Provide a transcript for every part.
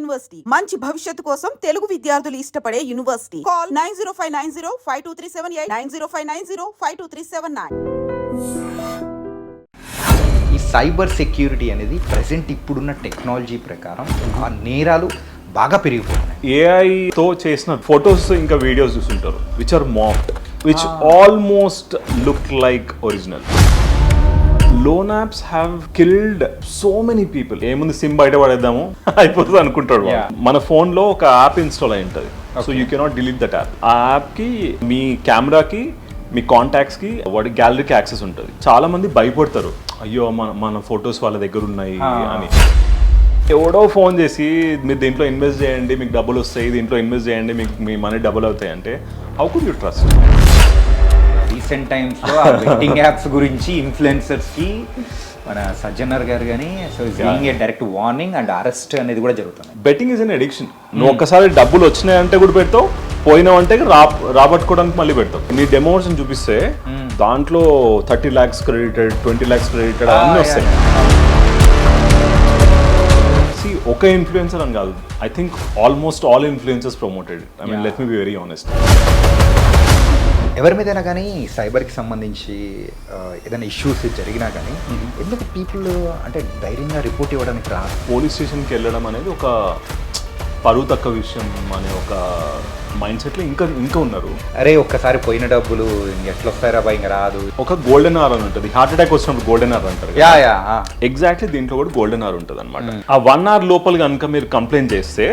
University మంచి భవిష్యత్తు కోసం తెలుగు విద్యార్థులు ఇష్టపడే యూనివర్సిటీ. కాల్ 9059052378 9059052379. ఈ సైబర్ సెక్యూరిటీ అనేది ప్రెసెంట్ ఇప్పుడున్న టెక్నాలజీ ప్రకారం ఆ నేరాలు బాగా పెరిగిపోతున్నాయి. ఏఐతో చేసిన ఫొటోస్ ఇంకా వీడియోస్ చూస్తుంటారు which are mocked, which almost look like original. Loan apps have killed so many people. ఏముంది, సిమ్ బయట పడేద్దాము అయిపోతుంది అనుకుంటాడు. మన ఫోన్ లో ఒక యాప్ ఇన్స్టాల్ అయి ఉంటుంది, so you cannot delete that app. ఆ యాప్ కి మీ కెమెరాకి, మీ కాంటాక్ట్స్ కి, వాడి గ్యాలరీకి యాక్సెస్ ఉంటుంది. చాలా మంది భయపడతారు, అయ్యో మన ఫొటోస్ వాళ్ళ దగ్గర ఉన్నాయి అని. ఎవడో ఫోన్ చేసి మీరు దీంట్లో ఇన్వెస్ట్ చేయండి, మీకు డబ్బులు వస్తాయి, దీంట్లో ఇన్వెస్ట్ చేయండి, మీకు మీ మనీ డబుల్ అవుతాయి అంటే how could you trust? Recent టైమ్స్లో ఆ బెట్టింగ్ యాప్స్ గురించి ఇన్ఫ్లుయెన్సర్స్కి మన సజ్జనర్ గారు కానీ so giving a direct warning and arrest అనేది కూడా జరుగుతుంది. Betting is an addiction. నువ్వు ఒక్కసారి డబ్బులు వచ్చినాయంటే కూడా పెడతావు, పోయినావంటే రాబట్టుకోవడానికి మళ్ళీ పెడతావు. నీ డెమోస్ చూపిస్తే దాంట్లో 30 lakhs క్రెడిటెడ్, 20 lakhs క్రెడిటెడ్ అన్నీ వస్తాయి. ఒక ఇన్ఫ్లుయెన్సర్ అని కాదు, I think almost all influencers promoted. I mean let me be very honest. ఎవరి మీదైనా కానీ సైబర్కి సంబంధించి ఏదైనా ఇష్యూస్ జరిగినా కానీ ఎందుకు పీపుల్ అంటే ధైర్యంగా రిపోర్ట్ ఇవ్వడానికి రా? పోలీస్ స్టేషన్కి వెళ్ళడం అనేది ఒక పరువు తక్కువ విషయం అనే ఒక మైండ్ సెట్లో ఇంకా ఉన్నారు. అరే ఒక్కసారి పోయిన డబ్బులు ఎట్లా వస్తారా బా, ఇంకా రాదు. ఒక గోల్డెన్ అవర్ అని ఉంటుంది, హార్ట్ అటాక్ వచ్చినప్పుడు గోల్డెన్ అవర్ అంటారు. ఎగ్జాక్ట్లీ దీంట్లో కూడా గోల్డెన్ అవర్ ఉంటుంది అనమాట. ఆ 1 hour లోపల కనుక మీరు కంప్లైంట్ చేస్తే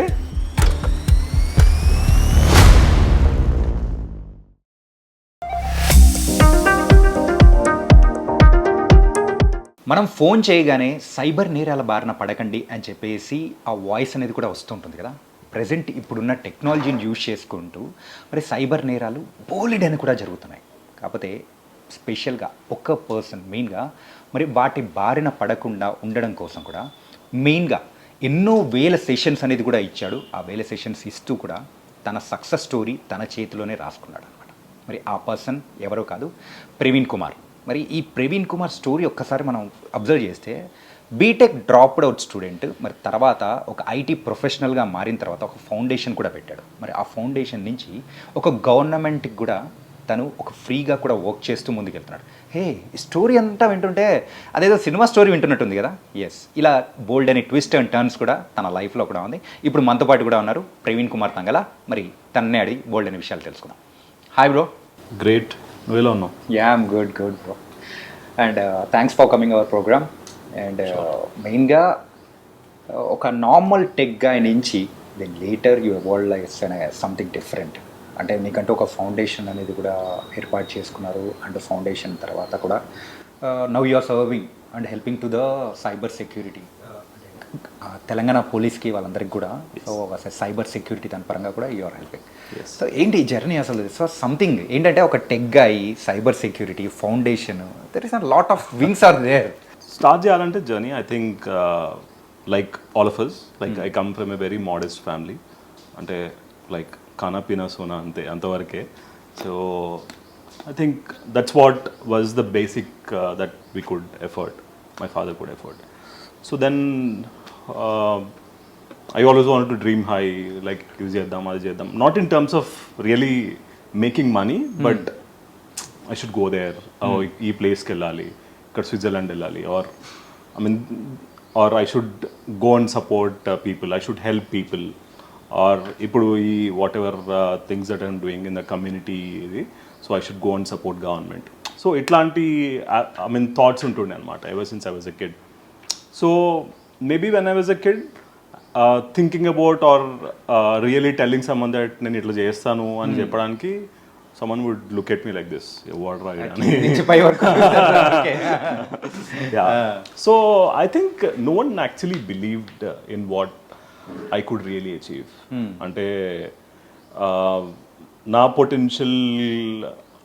మనం ఫోన్ చేయగానే సైబర్ నేరాల బారిన పడకండి అని చెప్పేసి ఆ వాయిస్ అనేది కూడా వస్తుంటుంది కదా. ప్రజెంట్ ఇప్పుడున్న టెక్నాలజీని యూజ్ చేసుకుంటూ మరి సైబర్ నేరాలు బోలెడని కూడా జరుగుతున్నాయి. కాకపోతే స్పెషల్గా ఒక పర్సన్ మెయిన్గా మరి వాటి బారిన పడకుండా ఉండడం కోసం కూడా మెయిన్గా ఎన్నో వేల సెషన్స్ అనేది కూడా ఇచ్చాడు. ఆ వేల సెషన్స్ ఇస్తూ కూడా తన సక్సెస్ స్టోరీ తన చేతిలోనే రాసుకున్నాడు అనమాట. మరి ఆ పర్సన్ ఎవరో కాదు, ప్రవీణ్ కుమార్. మరి ఈ ప్రవీణ్ కుమార్ స్టోరీ ఒక్కసారి మనం అబ్జర్వ్ చేస్తే బీటెక్ డ్రాప్డ్ అవుట్ స్టూడెంట్, మరి తర్వాత ఒక ఐటీ ప్రొఫెషనల్గా మారిన తర్వాత ఒక ఫౌండేషన్ కూడా పెట్టాడు. మరి ఆ ఫౌండేషన్ నుంచి ఒక గవర్నమెంట్కి కూడా తను ఒక ఫ్రీగా కూడా వర్క్ చేస్తూ ముందుకెళ్తున్నాడు. హే, ఈ స్టోరీ అంతా వింటుంటే అదేదో సినిమా స్టోరీ వింటున్నట్టుంది కదా. ఎస్, ఇలా బోల్డ్ అనే ట్విస్ట్ అండ్ టర్న్స్ కూడా తన లైఫ్లో కూడా ఉంది. ఇప్పుడు మనతో పాటు కూడా ఉన్నారు ప్రవీణ్ కుమార్ తంగల. మరి తన్నే అడిగి బోల్డ్ అనే విషయాలు తెలుసుకుందాం. Hi bro. గ్రేట్, నువ్వేలా ఉన్నావు? Yeah, I'm good bro. And thanks for coming our program. అండ్ మెయిన్గా ఒక నార్మల్ టెక్ గాయ్ నుంచి then later you evolve like something different. అంటే మీకంటూ ఒక ఫౌండేషన్ అనేది కూడా ఏర్పాటు చేసుకున్నారు. అండ్ ఫౌండేషన్ తర్వాత కూడా now you are serving and helping to the cyber security Telangana పోలీస్కి వాళ్ళందరికీ కూడా. సో సైబర్ సెక్యూరిటీ దాని పరంగా కూడా యు ఆర్ హెల్పింగ్. సో ఏంటి ఈ జర్నీ అసలు? సో సంథింగ్ ఏంటంటే ఒక tech guy, cyber security, foundation, there is a lot of wings are there. Start చేయాలంటే journey I think like all of us, like I come from a very modest family. అంటే like ఖానా పీనా సోనా అంతవరకే. So I think that's what was the basic that we could afford, my father could afford. So then I always wanted to dream high, like ఇది చేద్దాం అది చేద్దాం, not in terms of really making money, but I should go there, ఈ ప్లేస్కి వెళ్ళాలి, ఇక్కడ Switzerland వెళ్ళాలి, or I should go and support people, I should help people, or ఇప్పుడు ఈ whatever things that I'm doing in the community ఇది, so I should go and support government. So ఇట్లాంటి thoughts ఉంటుండే అనమాట ever since I was a kid. So maybe when I was a kid thinking about or really telling someone that నేను ఇట్లా చేస్తాను అని చెప్పడానికి someone would look at me like this, what right ani. Yeah. So I think no one actually believed in what I could really achieve. Ante na potential,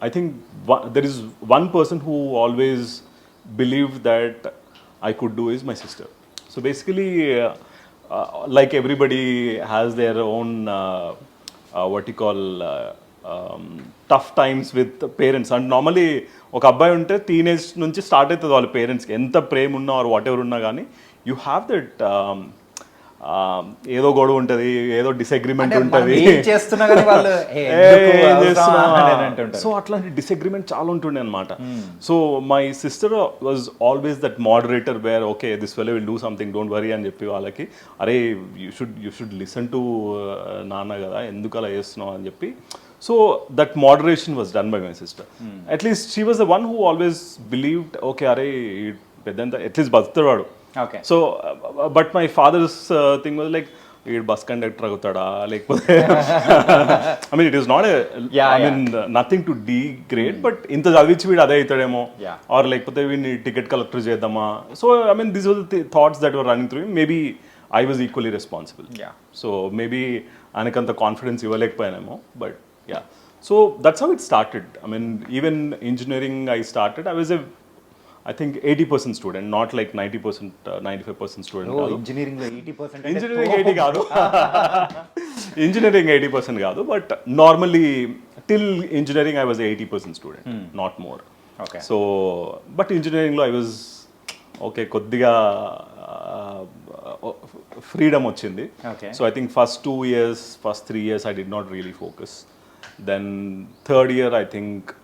I think there is one person who always believed that I could do is my sister. So basically like everybody has their own what you call tough times with parents. And normally ఒక అబ్బాయి ఉంటే teenage నుంచి start అవుతుంది వాళ్ళ పేరెంట్స్కి ఎంత ప్రేమ ఉన్నా are what ever ఉన్నా కానీ యూ హ్యావ్ దట్ ఏదో గొడవ ఉంటుంది, ఏదో డిసగ్రిమెంట్ అంటే ఉంటుంది. మనం ఏం చేస్తున్నా కానీ వాళ్ళు "ఏ, ఎందుకు అవసరమా?" అని అంటుంటారు. సో అట్లాంటి డిసగ్రిమెంట్ చాలా ఉంటుండే అనమాట. So my sister was always that moderator where okay this fellow will do something don't worry అని చెప్పి వాళ్ళకి, అరే యూ షుడ్ లిసన్ టు నాన్న కదా, ఎందుకు అలా చేస్తున్నావు అని చెప్పి. So that moderation was done by my sister. At least she was the one who always believed okay అరే పెద్దంత అట్లీస్ట్ బతుకుతాడు వాడు. Okay. So but my father's thing was like వీడు బస్ కండక్టర్ అవుతాడా, లేకపోతే I mean it is not I mean nothing to degrade, but ఇంత చదివించి వీడు అదే అవుతాడేమో, ఆర్ లేకపోతే వీడిని టికెట్ కలెక్టర్ చేద్దామా. So I mean this was the thoughts that were running through. Maybe I was equally responsible. So maybe ఆయనకంత confidence ఇవ్వలేకపోయానేమో, but yeah. So that's how it started. I mean even engineering I started, I was I think 80% student, not like 90%, 95% student. Engineering లో 80% engineering 80 కాదు, engineering 80% కాదు, but normally till engineering I was 80% student, not more. Okay. So but ఇంజనీరింగ్లో I was okay, కొద్దిగా freedom వచ్చింది. So I think first 2 years, first 3 years I did not really focus. Then third year I think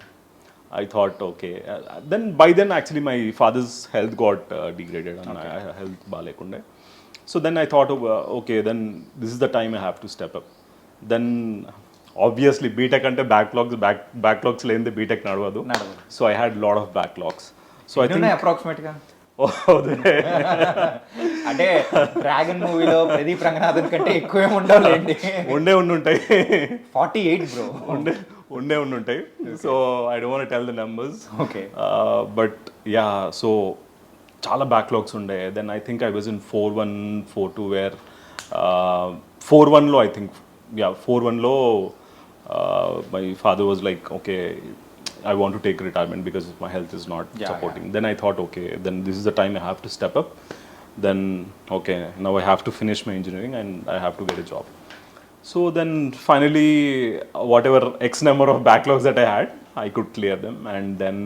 I thought okay. Then by then actually my father's health got degraded and health baalekunde. So then I thought okay, then this is the time I have to step up. Then obviously BTech ante backlogs lende BTech nadavadu. So I had a lot of backlogs. So I think approximate ga అంటే Dragon మూవీలో ప్రదీప్ రంగనాథన్ కంటే ఎక్కువే ఉండవులేండి. ఉంటాయి 48 bro, ఉండుంటాయి. So I don't want tell the numbers. Okay. But yeah, so చాలా బ్యాక్లాగ్స్ ఉండే. Then I think I was in 4-1, 4-2 where 4-1లో ఐ థింక్ 4-1లో my father was like okay I want to take retirement because my health is not supporting. Then I thought okay, then this is the time I have to step up. Then okay, now I have to finish my engineering and I have to get a job. So then finally whatever X number of backlogs that I had, I could clear them. And then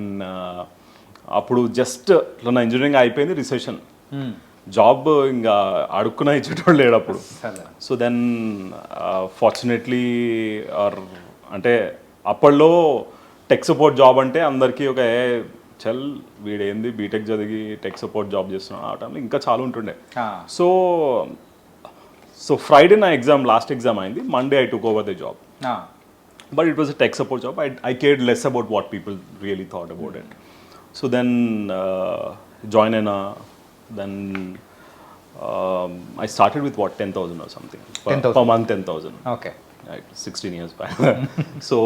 appudu just na engineering అయిపోయింది, recession, job ఇంకా అడుక్కున ఇచ్చేటోళ్ళు లేడు అప్పుడు. So then fortunately are అంటే అప్పట్లో tech support job అంటే అందరికీ ఒక చల్ వీడేంది బీటెక్ చదివి టెక్ సపోర్ట్ జాబ్ చేస్తున్నాడు ఆ టైంలో ఇంకా చాలా ఉంటుండే. సో ఫ్రైడే నా ఎగ్జామ్, లాస్ట్ ఎగ్జామ్ అయింది, Monday I took over the job. But it was a tech support job. I cared less about what people really thought about it. So then join అయినా. Then I started with what 10,000 or something per month. 10,000. Okay. Right, 16 years back. So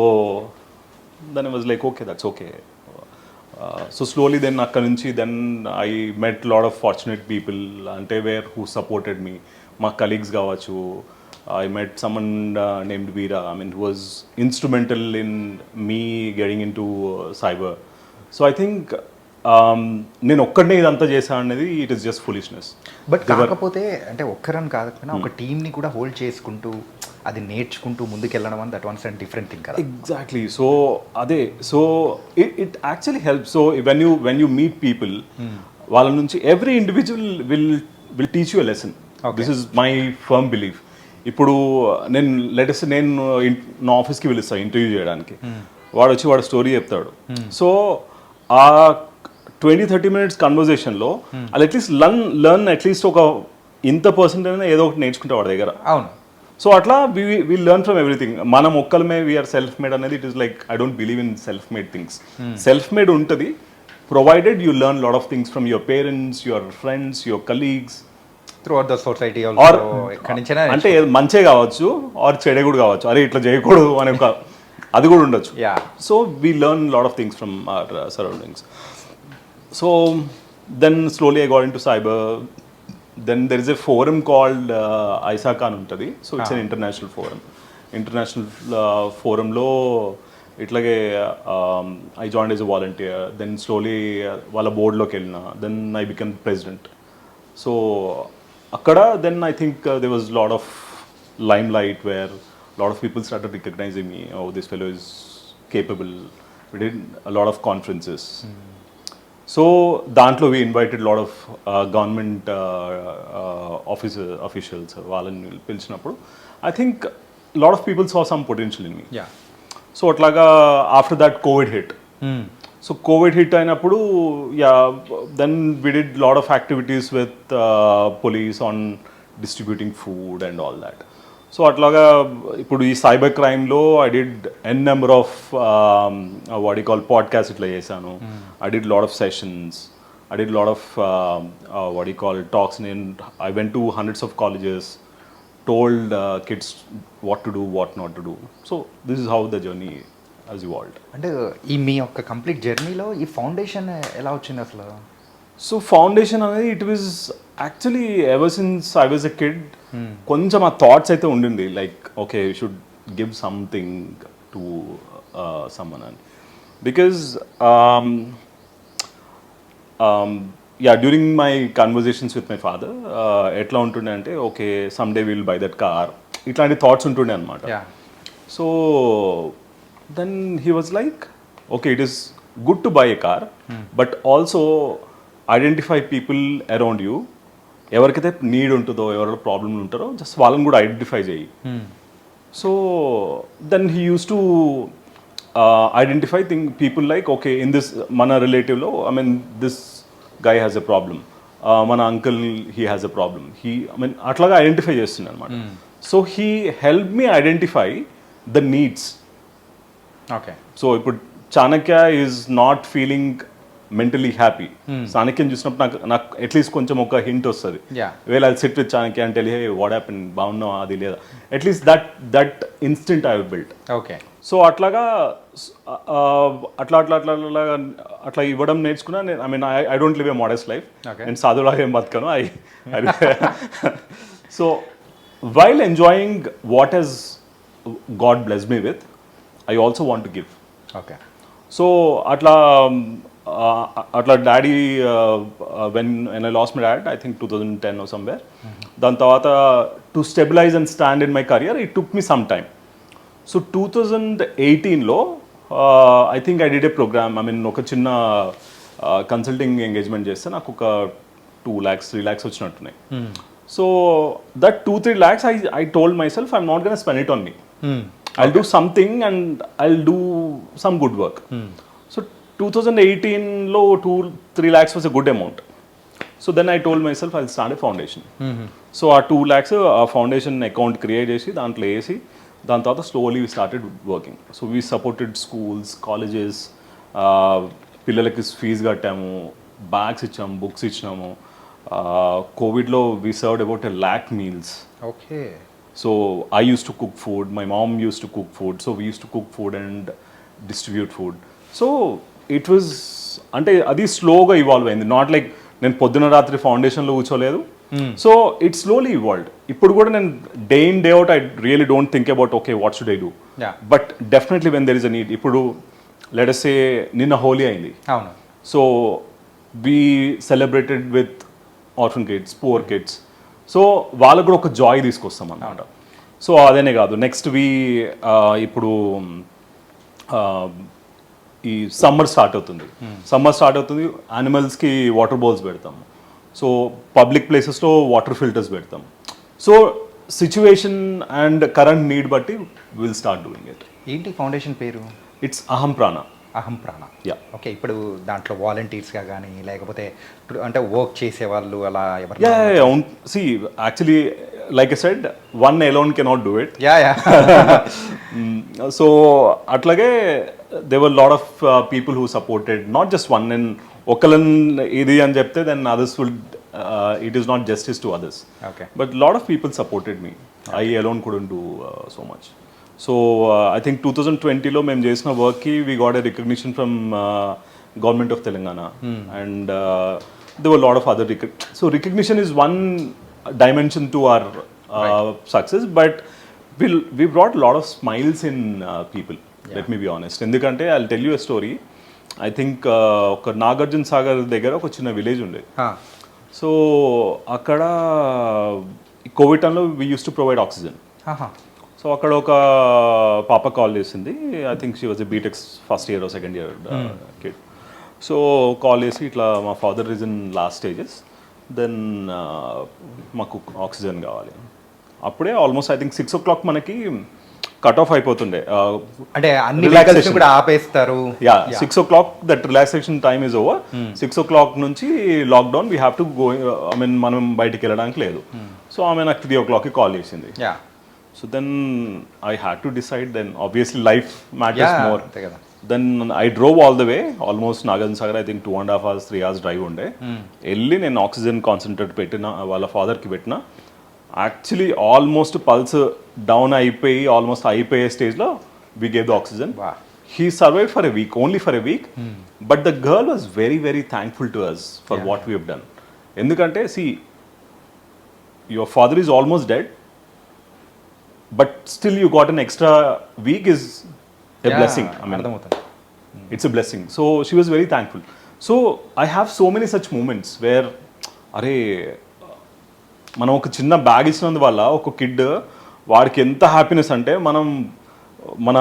then I was like okay, that's okay. So slowly then akkadi nunchi then I met a lot of fortunate people ante where who supported me, my colleagues gavachu. I met someone named Veera, I mean who was instrumental in me getting into cyber. So I think నేను ఒక్కడనే ఇదంతా చేశాను అనేది it is just foolishness. But కాకపోతే అంటే ఒక్కరని కాకపోయినా ఒక టీమ్ని కూడా హోల్డ్ చేసుకుంటూ అది నేర్చుకుంటూ ముందుకెళ్ళడం అని that once and different thing కదా. ఎగ్జాక్ట్లీ. సో అదే, so it actually help. So when you meet people, వాళ్ళ నుంచి every individual will teach you a lesson. This is my firm belief. ఇప్పుడు నేను నా ఆఫీస్కి పిలుస్తాను ఇంటర్వ్యూ చేయడానికి, వాడు వచ్చి వాడు స్టోరీ చెప్తాడు. సో ఆ 20-30 minutes కన్వర్జేషన్లో అది అట్లీస్ట్ లర్న్ అట్లీస్ట్ ఒక ఇంత పర్సెంట్ అయినా ఏదో ఒకటి నేర్చుకుంటా వాడి దగ్గర. అవును. సో అట్లా వీ లెర్న్ ఫ్రమ్ ఎవ్రీథింగ్. మనం ఒక్కలమే వీఆర్ సెల్ఫ్ మేడ్ అనేది it is like I don't believe in self made things. Self made ఉంటుంది provided you learn lot of things from your parents, your friends, your colleagues, throughout the society. అంటే మంచే కావచ్చు are చెడే కూడా కావచ్చు, అరే ఇట్లా చేయకూడదు అనే ఒక అది కూడా ఉండొచ్చు. So we learn lot of things from our surroundings. So then slowly I got into cyber. Then there is a forum called ISAC అని ఉంటుంది. So it's an international forum. International forum లో ఇట్లాగే I joined as a volunteer. Then slowly వాళ్ళ బోర్డ్లోకి వెళ్ళిన. Then I became president. So అక్కడ then I think there was a lot of limelight where a lot of people started recognizing me. Oh, this fellow is capable. We did a lot of conferences. So దాంట్లో we invited lot of government officials వాళ్ళని పిలిచినప్పుడు I think lot of people saw some potential in me. So అట్లాగా after that covid hit. So covid hit అయినప్పుడు then we did lot of activities with police on distributing food and all that. So అట్లాగా ఇప్పుడు ఈ cyber క్రైమ్లో I did an number of what you call podcast ఇట్లా చేశాను. I did lot of sessions, I did lot of what you call talks. I went to hundreds of colleges, told kids what to do, what not to do. So this is how the journey has evolved. అంటే ఈ మీ యొక్క complete జర్నీలో ఈ foundation ఎలా వచ్చింది అసలు? So foundation అనేది it was actually ever since I was a kid కొంచెం ఆ థాట్స్ అయితే ఉండింది, like okay you should give something to someone అని. Because during my conversations with my father ఎట్లా ఉంటుండే అంటే okay some day will buy that car, ఇట్లాంటి thoughts ఉంటుండే అనమాట. So then he was like okay it is good to buy a car, but also identify people around you. ఎవరికైతే need ఉంటుందో, ఎవరైనా ప్రాబ్లమ్లు ఉంటారో జస్ట్ వాళ్ళని కూడా ఐడెంటిఫై చేయి. So then he use to identify people like okay in this మన రిలేటివ్లో I mean this guy has a problem, మన uncle he has a problem, అట్లాగా ఐడెంటిఫై చేస్తుంది అనమాట. So he help me identify the needs. Okay. So ఇప్పుడు Chanakya is not feeling mentally happy. చాణక్యం చూసినప్పుడు నాకు అట్లీస్ట్ కొంచెం ఒక హింట్ వస్తుంది. వేళ ఐ సిట్ విత్ చాణక్య అంటే హే వాట్ హ్యాపెన్, బాగున్నావు అది లేదా, at least that instant I built. Okay. So అట్లాగా అట్లా ఇవ్వడం నేర్చుకున్నా. I mean I don't live a modest life. నేను సాధులాగా ఏం బతకను. So while enjoying what has God bless me with, I also want to give. Okay. So అట్లా daddy when I lost my dad I think 2010 or somewhere. దాని తర్వాత to stabilize and stand in my career it took me some time. So 2018లో I think I did a programme. I mean ఒక చిన్న consulting engagement చేస్తే నాకు ఒక 2 lakhs 3 lakhs వచ్చినట్టున్నాయి. So that 2-3 lakhs I told myself I'm not going to spend it on me. I'll do something and I'll do some good work. So 2018లో 2-3 lakhs was a good amount. So then I told myself I'll start a foundation. So ఆ 2 lakhs ఆ foundation account create చేసి దాంట్లో వేసి దాని తర్వాత slowly we started working. So we supported schools, colleges, పిల్లలకి fee కట్టాము, bags ఇచ్చాము, బుక్స్ ఇచ్చినాము. కోవిడ్లో we served about 1 lakh meals. Okay. So I used to cook food, my mom used to cook food, so we used to cook food and distribute food. So it was అంటే అది స్లోగా evolve అయింది. Not like నేను పొద్దున రాత్రి ఫౌండేషన్లో కూర్చోలేదు. So it slowly evolved. ఇప్పుడు కూడా నేను day in day out I really don't think about okay what should I do, but definitely when there is a need. ఇప్పుడు లెట్ us say నిన్న హోలీ అయింది. అవును. So we celebrated with orphan kids, poor kids. So వాళ్ళకు కూడా ఒక Joy తీసుకొస్తాం అన్నమాట. So అదేనే కాదు, నెక్స్ట్ ఇప్పుడు ఈ సమ్మర్ స్టార్ట్ అవుతుంది. యానిమల్స్కి వాటర్ బౌల్స్ పెడతాము. సో పబ్లిక్ ప్లేసెస్లో వాటర్ ఫిల్టర్స్ పెడతాం. So situation and current need బట్టి విల్ స్టార్ట్ డూయింగ్ ఇట్. ఏంటి ఫౌండేషన్ పేరు? ఇట్స్ అహం ప్రాణ. అహం ప్రాణ. యా. ఓకే. ఇప్పుడు దాంట్లో వాలంటీర్స్గా కానీ లేకపోతే అంటే వర్క్ చేసే వాళ్ళు అలా ఎవరు? See actually like I said one alone cannot do it. So అట్లాగే there were a lot of people who supported, not just one. And ఒకళ్ళని ఇది అని చెప్తే then others will it is not justice to others. Okay. But a lot of people supported me. I alone couldn't do so much. So I think 2020లో మేము చేసిన వర్క్కి we got a recognition from government of Telangana. And there were a lot of other so recognition is one dimension to our success, but we brought a lot of smiles in people. Let me be honest. ఎందుకంటే I'll tell you a story. I think ఒక నాగార్జున సాగర్ దగ్గర ఒక చిన్న village ఉండేది. So అక్కడ covid టైంలో we use to provide oxygen. So అక్కడ ఒక పాప కాల్ చేసింది. I think she was a BTech's first year second year kid. So call చేసి ఇట్లా మా father is in last stages, then మాకు ఆక్సిజన్ కావాలి. అప్పుడే ఆల్మోస్ట్ ఐ థింక్ 6 o'clock మనకి కట్ ఆఫ్ అయిపోతుండే. అంటే అన్ని vehicles కూడా ఆపేస్తారు. Yeah 6 o'clock that relaxation time is over. 6 o'clock నుంచి lockdown, we have to go, I mean మనం బయటికి వెళ్ళడానికి లేదు. సో ఆమె నాకు 3 o'clockకి కాల్ చేసింది. So then I had to decide, then obviously life matters more. Then I drove all the way almost Nagarjuna Sagar, I think 2.5 hours 3 hours drive ఉండే. వెళ్ళి నేను ఆక్సిజన్ కాన్సన్ట్రేట్ పెట్టిన, వాళ్ళ ఫాదర్కి పెట్టిన. యాక్చువల్లీ ఆల్మోస్ట్ పల్స్ డౌన్ అయిపోయి ఆల్మోస్ట్ అయిపోయే స్టేజ్లో we gave the oxygen. He survive for a week, only for a week. But the girl was very very thankful to us for what we have done. ఎందుకంటే see your father is almost dead, but still you got an extra week is a blessing. I mean, it's a blessing. So she was very thankful. So I have so many such moments where అరే మనం ఒక చిన్న bag ఇచ్చినందువల్ల ఒక kid వాడికి ఎంత happiness అంటే, మనం మన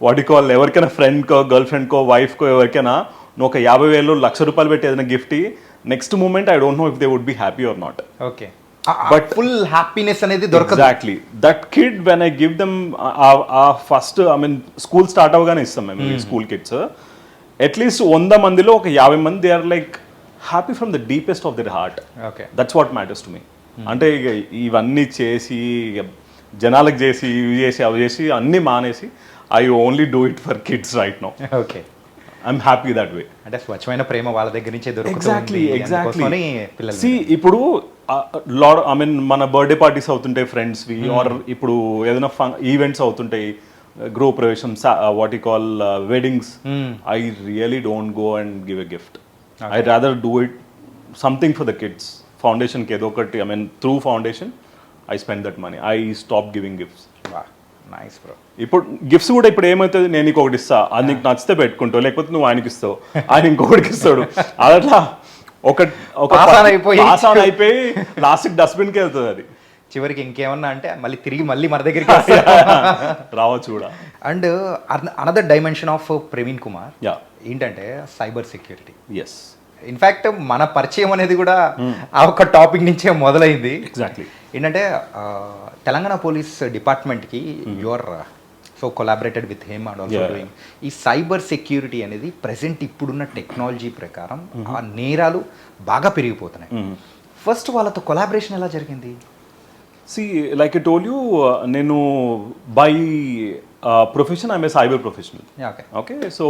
వాడికి వాళ్ళు ఎవరికైనా ఫ్రెండ్కో గర్ల్ ఫ్రెండ్కో వైఫ్కో ఎవరికైనా నువ్వు ఒక 50,000 1,00,000 పెట్టి ఏదైనా gift, next moment I don't know if they would be happy or not. Okay, but full happiness అనేది దొరకదు. Exactly that kid when I give them first, I mean school start అవగానే ఇస్తాం మేము స్కూల్ కిడ్స్. అట్లీస్ట్ 100 మందిలో ఒక 50 మంది they are like happy from the deepest of their heart. Okay, that's what matters to me. అంటే ఇక ఇవన్నీ చేసి జనాలకు చేసి ఇవి చేసి అవి చేసి అన్నీ మానేసి I only do it for kids right now. Okay, I'm happy that way. అంటే స్వచ్ఛమైన ప్రేమ వాళ్ళ దగ్గర నుంచే ఎగ్జాక్ట్లీ దొరుకుతుంది. సి ఇప్పుడు లాడ్, ఐ మీన్ మన బర్త్డే పార్టీస్ అవుతుంటాయి ఫ్రెండ్స్వి, ఆర్ ఇప్పుడు ఏదైనా ఈవెంట్స్ అవుతుంటాయి, గృహ ప్రవేశం, what you call weddings. I really don't go and give a gift. I rather do it something for the kids. ఫౌండేషన్కి ఏదో ఒకటి, I mean through foundation I spend that money. I stop giving gifts. Nice bro. ఇప్పుడు gifts కూడా ఇప్పుడు ఏమవుతుంది, నేను నీకు ఒకటి ఇస్తా, అది నీకు నచ్చితే పెట్టుకుంటావు, లేకపోతే నువ్వు ఆయనకి ఇస్తావు, ఆయన ఇంకొకటికి ఇస్తాడు. అట్లా ఒక ఆసాన్ అయిపోయి లాస్ట్కి డస్ట్బిన్కి వెళ్తుంది అది. చివరికి ఇంకేమన్నా అంటే మళ్ళీ తిరిగి మన దగ్గరికి రావచ్చు కూడా. And another dimension of Praveen Kumar ఏంటంటే సైబర్ సెక్యూరిటీ. ఎస్, ఇన్ఫ్యాక్ట్ మన పరిచయం అనేది కూడా ఆ ఒక టాపిక్ నుంచే మొదలైంది. ఎగ్జాక్ట్లీ. ఏంటంటే తెలంగాణ పోలీస్ డిపార్ట్మెంట్కి your so collaborated with him and also doing ఈ సైబర్ సెక్యూరిటీ అనేది ప్రెసెంట్ ఇప్పుడున్న టెక్నాలజీ ప్రకారం ఆ నేరాలు బాగా పెరిగిపోతున్నాయి. ఫస్ట్ వాళ్ళతో కొలాబరేషన్ ఎలా జరిగింది? See like I told you, నేను by profession I'm a cyber professional. Okay, so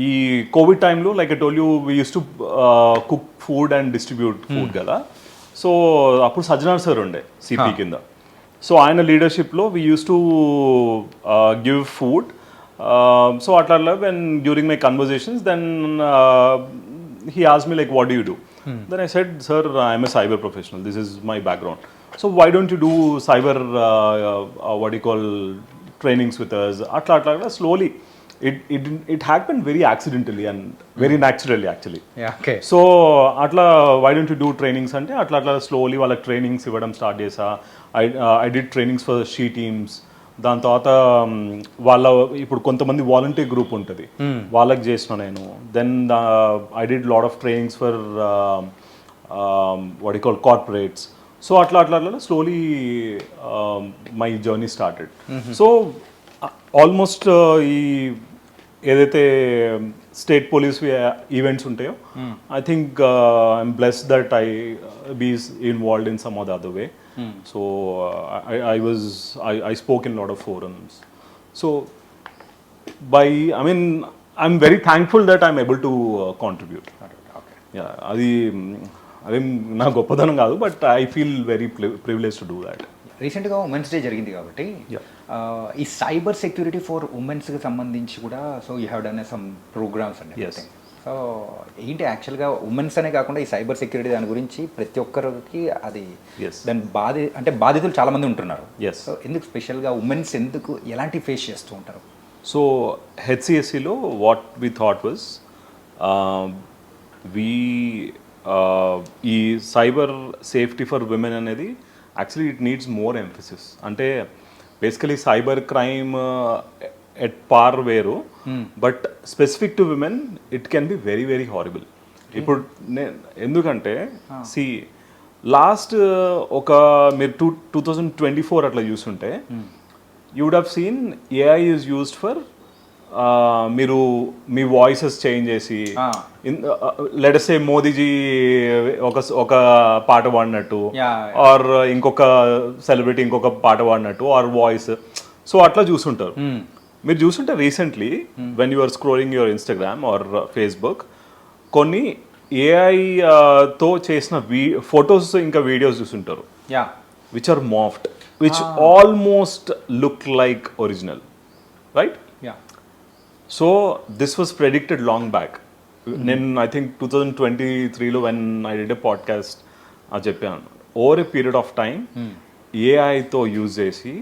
ఈ కోవిడ్ టైంలో like I told you we use to cook food and distribute food కదా. సో అప్పుడు సజ్జనార్ సార్ ఉండే సిపి కింద. సో ఆయన లీడర్షిప్లో we use to give food. So అట్లా when during my conversations then he asked me like, what do you do? Then I said, sir, I'm a cyber professional, this is my background, so why don't you do cyber what do you call trainings with us? Atla slowly it happened very accidentally and very naturally actually. Okay, so atla why don't you do trainings ante atla slowly wala trainings ivadam start chesa. I did trainings for she teams. దాని తర్వాత వాళ్ళ ఇప్పుడు కొంతమంది volunteer group ఉంటుంది, వాళ్ళకి చేసిన నేను. Then I did lot of trainings for what you call corporates. So అట్లా slowly my journey started. So almost ఈ ఏదైతే స్టేట్ పోలీస్ ఈవెంట్స్ ఉంటాయో, I think I'm blessed that I be involved in some or the other way. So I spoke in a lot of forums. So I'm very thankful that I'm able to contribute. Okay. Yeah, అది నా గొప్పదనం కాదు, but I feel very privilege to do that. రీసెంట్గా women's day జరిగింది కాబట్టి ఈ cyber security for ఉమెన్స్కి సంబంధించి కూడా so you have done some programs అండి. సో ఏంటి యాక్చువల్గా ఉమెన్స్ అనే కాకుండా ఈ సైబర్ సెక్యూరిటీ దాని గురించి ప్రతి ఒక్కరికి అది దాని బాధితులు చాలామంది ఉంటున్నారు. సో ఎందుకు స్పెషల్గా ఉమెన్స్ ఎందుకు ఎలాంటి ఫేస్ చేస్తూ ఉంటారు? So హెచ్సిఎస్సిలో what we thought was ఈ సైబర్ సేఫ్టీ ఫర్ విమెన్ అనేది actually it needs more emphasis. అంటే బేసికలీ సైబర్ క్రైమ్ ఎట్ పార్ వేరు, but specific to women it can be very very horrible. ఇప్పుడు ఎందుకంటే సి లాస్ట్ ఒక మీరు 2024 అట్లా చూస్తుంటే you would have seen AI is used for మీరు మీ వాయిసెస్ చేంజ్ చేసి లెట్స్ సే మోదీజీ ఒక పాట పాడినట్టు ఆర్ ఇంకొక సెలబ్రిటీ ఇంకొక పాట పాడినట్టు ఆర్ వాయిస్, సో అట్లా చూస్తుంటారు. మీరు చూస్తుంటే recently when you are scrolling your Instagram or Facebook కొన్ని ఏఐ తో చేసిన ఫొటోస్ ఇంకా వీడియోస్ చూస్తుంటారు which are morphed, which almost look like original, right? So this was predicted long back. నేను ఐ థింక్ 2023లో when I did a podcast చెప్పాను, over a period of time ఏఐతో use చేసి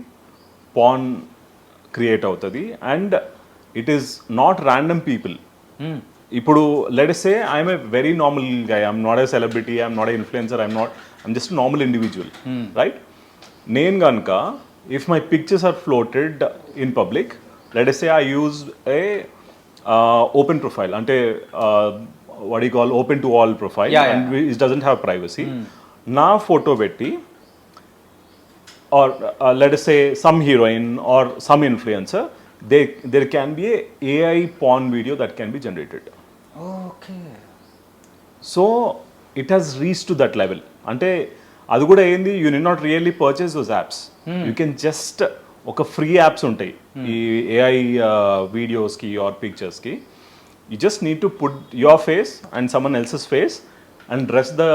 porn create అవుతుంది and it is not random people. ఇప్పుడు let's say I'm a very normal guy, I'm not a celebrity, I'm not a influencer, I'm just normal individual, right? నేను కనుక if my pictures are floated in public, let us say I used a open profile, ante what do you call open to all profile, and it doesn't have privacy. Na photo betti or let us say some heroine or some influencer, there can be a AI porn video that can be generated. Okay. So it has reached to that level. Ante adi kuda endi, you need not really purchase those apps. You can just ఒక free apps ఉంటాయి ఈ AI వీడియోస్కి or పిక్చర్స్కి. You just need to put your face and someone else's face and rest the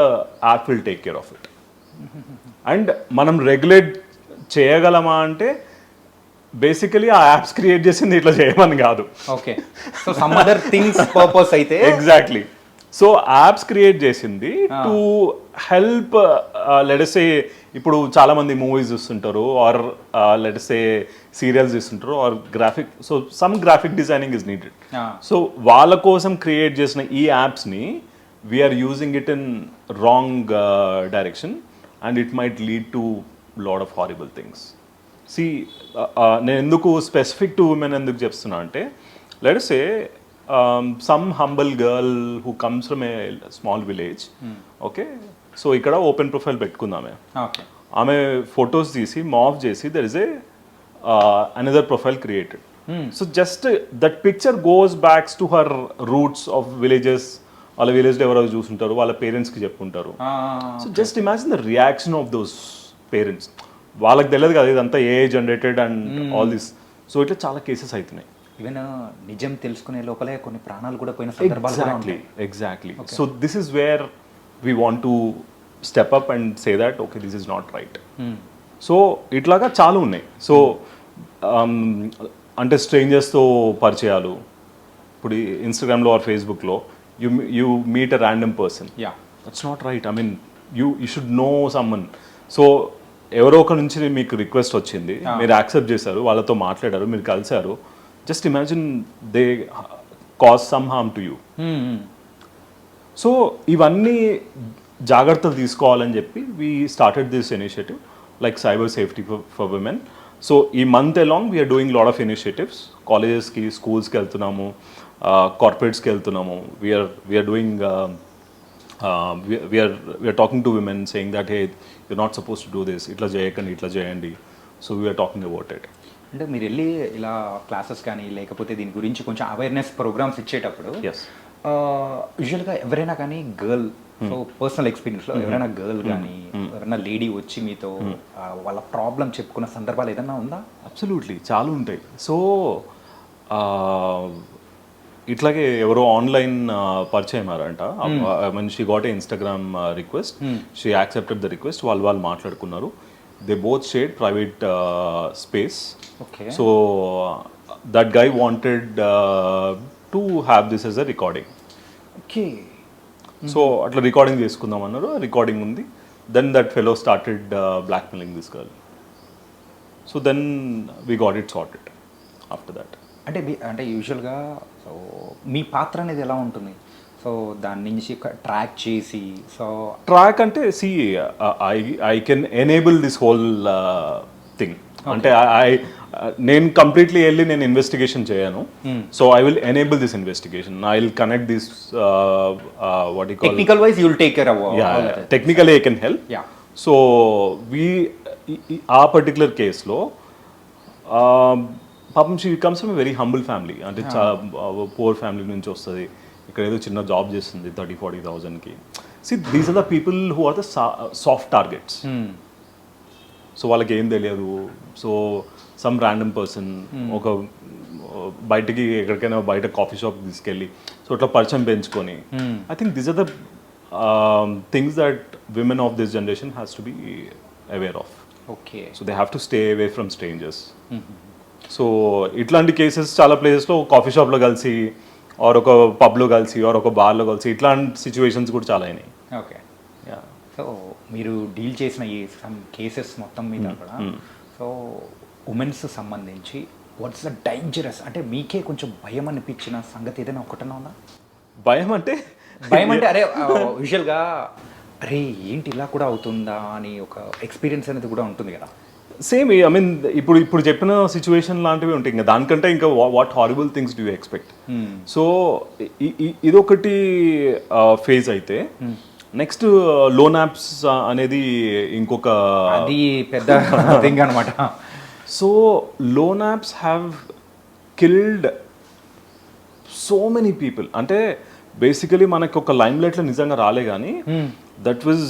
app will take care of it. And మనం regulate చేయగలమా అంటే basically ఆ apps create చేసింది ఇట్లా చేయమని కాదు. Okay, so some other things purpose అయితే exactly. So apps create చేసింది టు హెల్ప్ లెట్స్ సే ఇప్పుడు చాలా మంది మూవీస్ చూస్తుంటారు ఆర్ లెట్స్ సే సీరియల్స్ చూస్తుంటారు or graphic, so some graphic designing is needed. So వాళ్ళ కోసం క్రియేట్ చేసిన ఈ యాప్స్ని we are using it in wrong direction and it might lead to lot of horrible things. See నేను ఎందుకు specific to women ఎందుకు చెప్తున్నా అంటే let's say some humble girl who comes from a small village, okay, so ikkada open profile pettukundame, okay, ఆమె photos తీసి morph చేసి there is a another profile created. So just that picture goes backs to her roots of villages. వాళ్ళ విలేజ్లో ఎవరో చూసుంటారు, వాళ్ళ పేరెంట్స్కి చెప్పుంటారు. So just imagine the reaction of those parents. వాళ్ళకి తెలియదు కదా ఇదంతా AI generated and all this. So ఇట్లా చాలా కేసెస్ అవుతున్నాయి. ఈవెన్ నిజం తెలుసుకునే లోపలే కొన్ని ప్రాణాలు కూడా పోయిన సందర్భాలు. Exactly. So this is where we want to step up and say that okay this is not right. So ఇట్లాగా చాలా ఉన్నాయి. సో అంటే స్ట్రేంజర్స్తో పరిచయాలు, ఇప్పుడు ఇన్స్టాగ్రామ్లో ఆర్ ఫేస్బుక్లో you meet a random person, that's not right. I mean you should know someone. So ఎవరో ఒక నుంచి మీకు రిక్వెస్ట్ వచ్చింది, మీరు యాక్సెప్ట్ చేశారు, వాళ్ళతో మాట్లాడారు, మీరు కలిశారు. Just imagine they cause some harm to you. So ఇవన్నీ జాగ్రత్తలు తీసుకోవాలని చెప్పి we started this initiative like cyber safety for women. So ఈ month along we are doing lot of initiatives. కాలేజెస్కి, స్కూల్స్కి వెళ్తున్నాము, కార్పొరేట్స్కి వెళ్తున్నాము. We are doing we are talking to women saying that hey you're not suppose to do this, ఇట్లా చేయకండి, ఇట్లా చేయండి. So we are talking about it. అంటే మీరు వెళ్ళి ఇలా క్లాసెస్ కానీ లేకపోతే దీని గురించి కొంచెం అవేర్నెస్ ప్రోగ్రామ్స్ ఇచ్చేటప్పుడు యూజువల్గా ఎవరైనా కానీ గర్ల్, సో పర్సనల్ ఎక్స్పీరియన్స్లో ఎవరైనా గర్ల్ కానీ ఎవరైనా లేడీ వచ్చి మీతో వాళ్ళ ప్రాబ్లం చెప్పుకున్న సందర్భాలు ఏదైనా ఉందా? అబ్సల్యూట్లీ చాలా ఉంటాయి. సో ఇట్లాగే ఎవరో ఆన్లైన్ పరిచయం అయ్యారంట. Mean she got a Instagram request, she accepted the request. వాళ్ళు మాట్లాడుకున్నారు. They both shared private space. Okay. So that guy wanted to have this as a recording. Okay. So atla recording cheskundam annaru, recording undi. Then that fellow started blackmailing this girl. So then we got it sorted after that. అంటే యూజువల్గా so మీ పాత్ర అనేది ఎలా ఉంటుంది? So దాని నుంచి track చేసి, so track అంటే see I can enable this whole thing. అంటే నేను కంప్లీట్లీ వెళ్ళి నేను ఇన్వెస్టిగేషన్ చేయను. So I will enable this investigation. I will connect this what you call technical wise you will take care of technically I can help. So ఆ particular కేసులో పాపం she comes from a very humble family, అంటే చాలా poor family నుంచి వస్తుంది. ఇక్కడ ఏదో చిన్న జాబ్ చేస్తుంది 30,000-40,000కి. See these are the people who are the soft targets. So వాళ్ళకి ఏం తెలియదు. సో సమ్ ర్యాండమ్ పర్సన్ ఒక బయటకి ఎక్కడికైనా బయట కాఫీ షాప్ తీసుకెళ్ళి సో అట్లా పరిచయం పెంచుకొని, I think these are the things that women of this generation has to be aware of. Okay. So they have to stay away from strangers. So ఇట్లాంటి cases చాలా ప్లేసెస్లో కాఫీ షాప్లో కలిసి are ఒక పబ్లో కలిసి ఆర్ ఒక బార్లో కలిసి ఇట్లాంటి సిచ్యువేషన్స్ కూడా చాలా అయినాయి. ఓకే. సో మీరు డీల్ చేసిన ఈ సమ్ కేసెస్ మొత్తం మీద కూడా సో ఉమెన్స్ సంబంధించి వాట్స్ ద డేంజరస్, అంటే మీకే కొంచెం భయం అనిపించిన సంగతి ఏదైనా ఒకటన్నా ఉందా? భయం అంటే అరే యూజువల్గా అరే ఏంటి ఇలా కూడా అవుతుందా అని ఒక ఎక్స్పీరియన్స్ అనేది కూడా ఉంటుంది కదా. సేమ్ ఐ మీన్ ఇప్పుడు చెప్పిన సిచ్యువేషన్ లాంటివి ఉంటాయి. ఇంకా దానికంటే ఇంకా what horrible things do you expect. So ఇదొకటి ఫేజ్ అయితే నెక్స్ట్ లోన్ యాప్స్ అనేది ఇంకొక అది పెద్ద థింగ్ అనమాట. So loan apps have killed so many people. అంటే బేసికలీ మనకు ఒక లైమ్ లైట్లో నిజంగా రాలే కానీ that was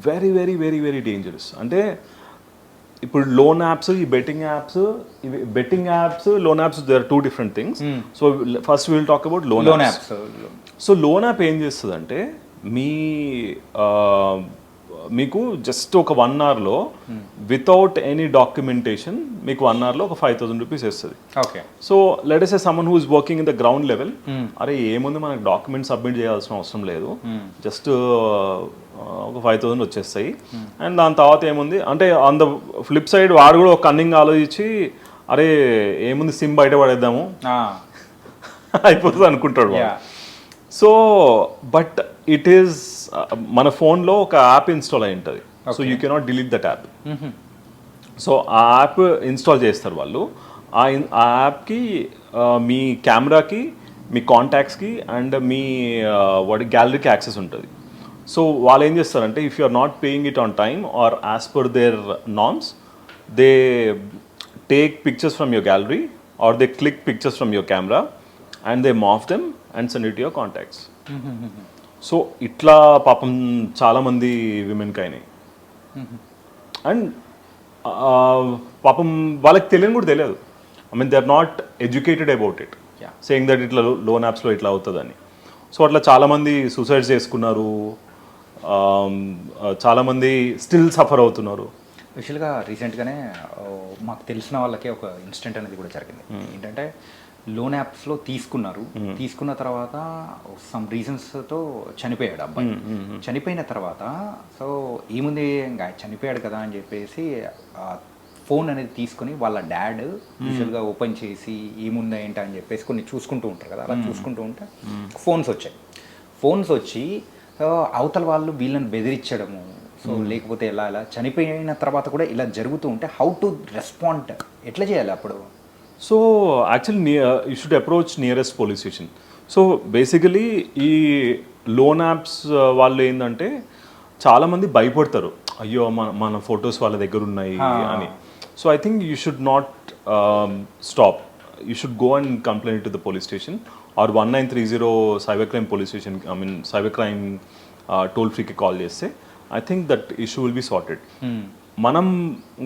very very very very dangerous. అంటే ఇప్పుడు లోన్ యాప్స్, ఈ betting apps, loan apps they are 2 different things. So first will talk about loan apps. So loan app ఏం చేస్తుంది అంటే మీకు జస్ట్ ఒక 1 hourలో వితౌట్ ఎనీ డాక్యుమెంటేషన్ మీకు 1 hourలో ఒక 5,000 rupees ఇస్తుంది. Okay. So let us say someone who is working in the ground level, అరే ఏముంది మనకు డాక్యుమెంట్ సబ్మిట్ చేయాల్సిన అవసరం లేదు, జస్ట్ ఒక 5,000 వచ్చేస్తాయి. అండ్ దాని తర్వాత ఏముంది అంటే ఆన్ ద ఫ్లిప్ సైడ్ వాడు కూడా ఒక కన్నింగ్ ఆలోచించి అరే ఏముంది సిమ్ బయట పడేద్దాము అయిపోతుంది అనుకుంటాడు. సో బట్ ఇట్ ఈస్ మన ఫోన్లో ఒక యాప్ ఇన్స్టాల్ అయి ఉంటుంది. So you cannot delete that app. So ఆ యాప్ ఇన్స్టాల్ చేస్తారు వాళ్ళు. ఆ యాప్కి మీ కెమెరాకి, మీ కాంటాక్ట్స్కి అండ్ మీ గ్యాలరీకి యాక్సెస్ ఉంటుంది. సో వాళ్ళు ఏం చేస్తారంటే if you are not paying it on time or as per their norms, they take pictures from your gallery or they click pictures from your camera and they morph them and send it your contacts. So ఇట్లా పాపం చాలామంది విమెన్కి అయినాయి. And పాపం వాళ్ళకి తెలియని కూడా తెలియదు. I mean they are not educated about it, saying that ఇట్లా లోన్ యాప్స్లో ఇట్లా అవుతుందని. సో అట్లా చాలామంది సూసైడ్ చేసుకున్నారు, చాలామంది స్టిల్ సఫర్ అవుతున్నారు. స్పెషల్గా రీసెంట్గానే మాకు తెలిసిన వాళ్ళకే ఒక ఇన్సిడెంట్ అనేది కూడా జరిగింది. ఏంటంటే లోన్ యాప్స్లో తీసుకున్న తర్వాత సమ్ రీజన్స్తో చనిపోయాడు అబ్బాయి. చనిపోయిన తర్వాత సో ఏముంది ఇంకా చనిపోయాడు కదా అని చెప్పేసి ఫోన్ అనేది తీసుకొని వాళ్ళ డాడ్ యూజువల్గా ఓపెన్ చేసి ఏముందా ఏంటా అని చెప్పేసి కొన్ని చూసుకుంటూ ఉంటారు కదా. అలా చూసుకుంటూ ఉంటే ఫోన్స్ వచ్చి అవతల వాళ్ళు వీళ్ళని బెదిరించడము, సో లేకపోతే ఎలా చనిపోయిన తర్వాత కూడా ఇలా జరుగుతూ ఉంటే హౌ టు రెస్పాండ్, ఎట్లా చేయాలి అప్పుడు? So actually you should approach nearest police station. So basically ఈ లోన్ యాప్స్ వాళ్ళు ఏంటంటే చాలామంది భయపడతారు, అయ్యో మన ఫొటోస్ వాళ్ళ దగ్గర ఉన్నాయి అని. So I think you should not stop. You should go and complaint to the police station or 1930 cyber crime police station, I mean cyber crime toll ఫ్రీకి కాల్ చేస్తే I think that issue will be sorted. మనం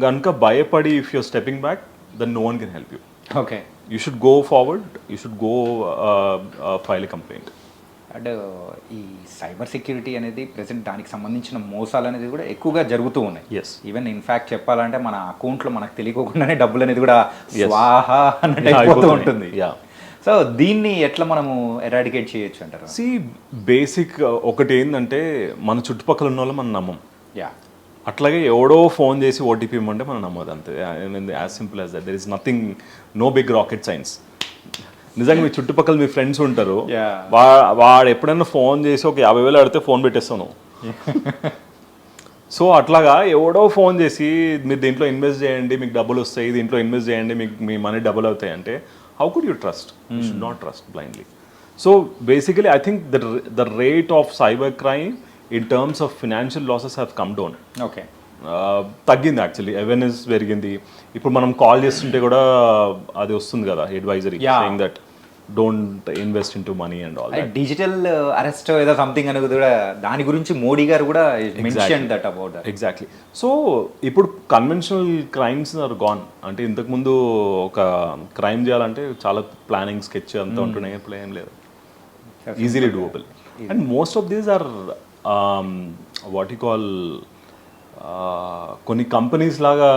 కనుక భయపడి if you're stepping back then no one can help you. Okay. You should go forward, you should go file a complaint. And ఈ cyber security అనేది present దానికి సంబంధించిన మోసాలు అనేది కూడా ఎక్కువగా జరుగుతూ ఉన్నాయి. ఎస్. ఈవెన్ ఇన్ఫ్యాక్ట్ చెప్పాలంటే మన అకౌంట్లో మనకు తెలియకుండానే డబ్బులు అనేది కూడా స్వాహా అన్నట్టు అయిపోతూ ఉంటుంది. సో దీన్ని ఎట్లా మనము ఎరాడికేట్ చేయొచ్చు అంటారు? సి బేసిక్ ఒకటి ఏంటంటే మన చుట్టుపక్కల ఉన్న వాళ్ళు మనం నమ్మం. అట్లాగే ఎవడో ఫోన్ చేసి ఓటీపీ ఇవ్వమంటే మనం నమ్మదు, అంతే. As simple as that. There is nothing, no big rocket science. నిజంగా మీ చుట్టుపక్కల మీ ఫ్రెండ్స్ ఉంటారు, వాడు ఎప్పుడైనా ఫోన్ చేసి ఒక 50,000 అడితే ఫోన్ పెట్టేస్తాను. సో అట్లాగా ఎవడో ఫోన్ చేసి మీరు దీంట్లో ఇన్వెస్ట్ చేయండి మీకు డబ్బులు వస్తాయి, దీంట్లో ఇన్వెస్ట్ చేయండి మీకు మీ మనీ డబుల్ అవుతాయి అంటే how could you trust? You should not trust blindly. So basically I think the rate of cyber crime in terms of financial losses have come down. Okay, తగ్గింది యాక్చువల్లీ, అవేర్నెస్ పెరిగింది. ఇప్పుడు మనం call చేస్తుంటే కూడా అది వస్తుంది కదా advisory saying that don't invest in to money and all. Digital arrest ఏదో సంథింగ్ అనేది కూడా దాని గురించి మోడీ గారు కూడా mention that about that. Exactly. So ఇప్పుడు కన్వెన్షనల్ క్రైమ్స్ ఆర్ గాన్. అంటే ఇంతకుముందు ఒక క్రైమ్ చేయాలంటే చాలా ప్లానింగ్ స్కెచ్ అంతా ఉంటున్నాయి, ఇప్పుడు ఏం లేదు, easily doable. And most of these are what you call కొన్ని కంపెనీస్ లాగా